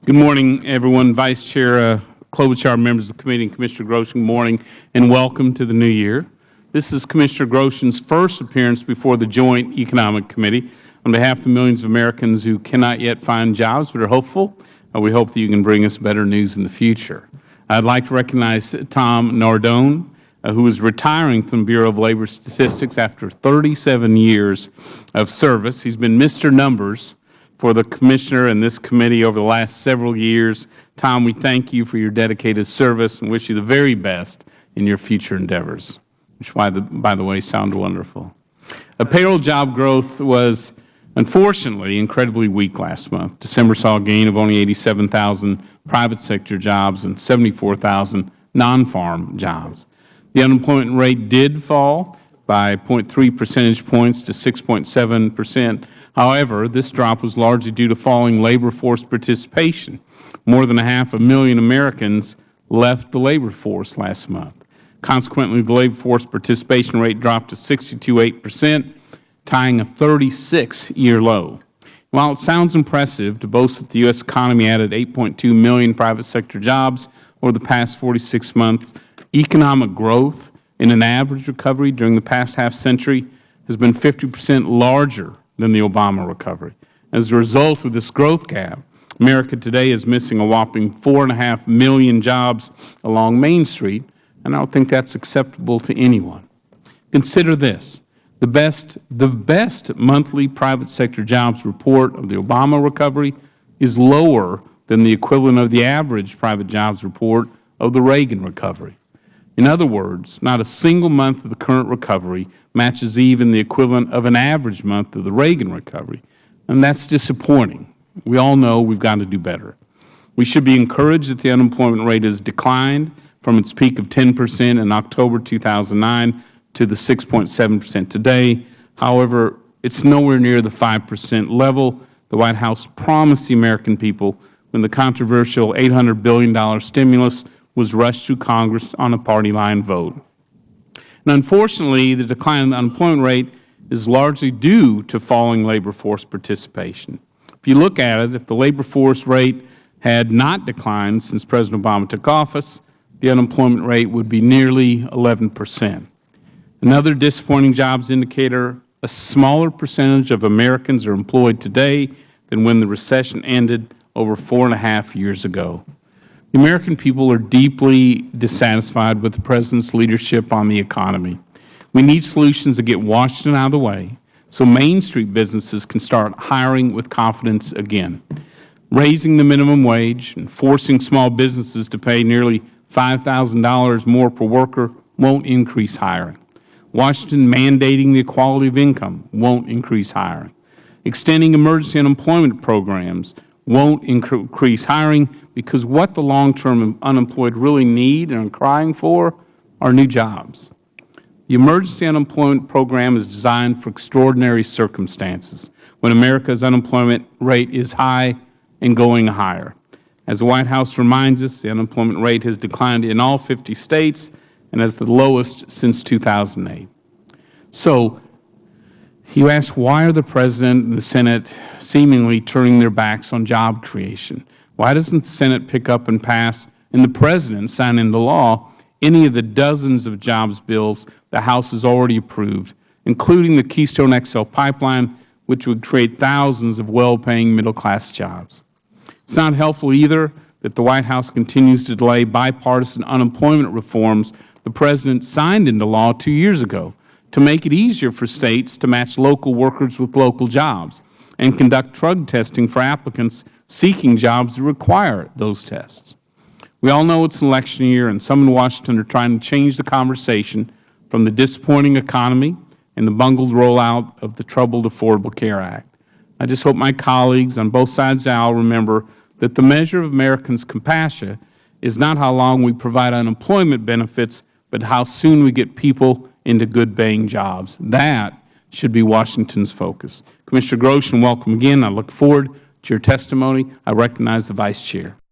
Good morning, everyone. Vice Chair Klobuchar, members of the committee, and Commissioner Groshen, good morning, and welcome to the new year. This is Commissioner Groshen's first appearance before the Joint Economic Committee. On behalf of the millions of Americans who cannot yet find jobs but are hopeful, we hope that you can bring us better news in the future. I'd like to recognize Tom Nardone, who is retiring from the Bureau of Labor Statistics after 37 years of service. He's been Mr. Numbers for the Commissioner and this committee over the last several years. Tom, we thank you for your dedicated service and wish you the very best in your future endeavors, which, by the way, sound wonderful. Payroll job growth was, unfortunately, incredibly weak last month. December saw a gain of only 87,000 private sector jobs and 74,000 non-farm jobs. The unemployment rate did fall by 0.3 percentage points to 6.7%. However, this drop was largely due to falling labor force participation. More than 500,000 Americans left the labor force last month. Consequently, the labor force participation rate dropped to 62.8%, tying a 36-year low. While it sounds impressive to boast that the U.S. economy added 8.2 million private sector jobs over the past 46 months, economic growth in an average recovery during the past half-century has been 50% larger than the Obama recovery. As a result of this growth gap, America today is missing a whopping 4.5 million jobs along Main Street, and I don't think that's acceptable to anyone. Consider this. The best monthly private sector jobs report of the Obama recovery is lower than the equivalent of the average private jobs report of the Reagan recovery. In other words, not a single month of the current recovery matches even the equivalent of an average month of the Reagan recovery, and that's disappointing. We all know we've got to do better. We should be encouraged that the unemployment rate has declined from its peak of 10% in October 2009 to the 6.7% today. However, it's nowhere near the 5% level the White House promised the American people when the controversial $800 billion stimulus was rushed through Congress on a party line vote. And unfortunately, the decline in the unemployment rate is largely due to falling labor force participation. If you look at it, if the labor force rate had not declined since President Obama took office, the unemployment rate would be nearly 11%. Another disappointing jobs indicator, a smaller percentage of Americans are employed today than when the recession ended over 4.5 years ago. The American people are deeply dissatisfied with the President's leadership on the economy. We need solutions that get Washington out of the way so Main Street businesses can start hiring with confidence again. Raising the minimum wage and forcing small businesses to pay nearly $5,000 more per worker won't increase hiring. Washington mandating the equality of income won't increase hiring. Extending emergency unemployment programs won't increase hiring, because what the long-term unemployed really need and are crying for are new jobs. The emergency unemployment program is designed for extraordinary circumstances when America's unemployment rate is high and going higher. As the White House reminds us, the unemployment rate has declined in all 50 states and is the lowest since 2008. So, you ask, why are the President and the Senate seemingly turning their backs on job creation? Why doesn't the Senate pick up and pass, and the President sign into law, any of the dozens of jobs bills the House has already approved, including the Keystone XL pipeline, which would create thousands of well-paying middle-class jobs? It's not helpful either that the White House continues to delay bipartisan unemployment reforms the President signed into law 2 years ago to make it easier for states to match local workers with local jobs and conduct drug testing for applicants seeking jobs that require those tests. We all know it's an election year, and some in Washington are trying to change the conversation from the disappointing economy and the bungled rollout of the troubled Affordable Care Act. I just hope my colleagues on both sides of the aisle remember that the measure of Americans' compassion is not how long we provide unemployment benefits, but how soon we get people into good-paying jobs. That should be Washington's focus. Commissioner Groshen, welcome again. I look forward to your testimony. I recognize the Vice Chair.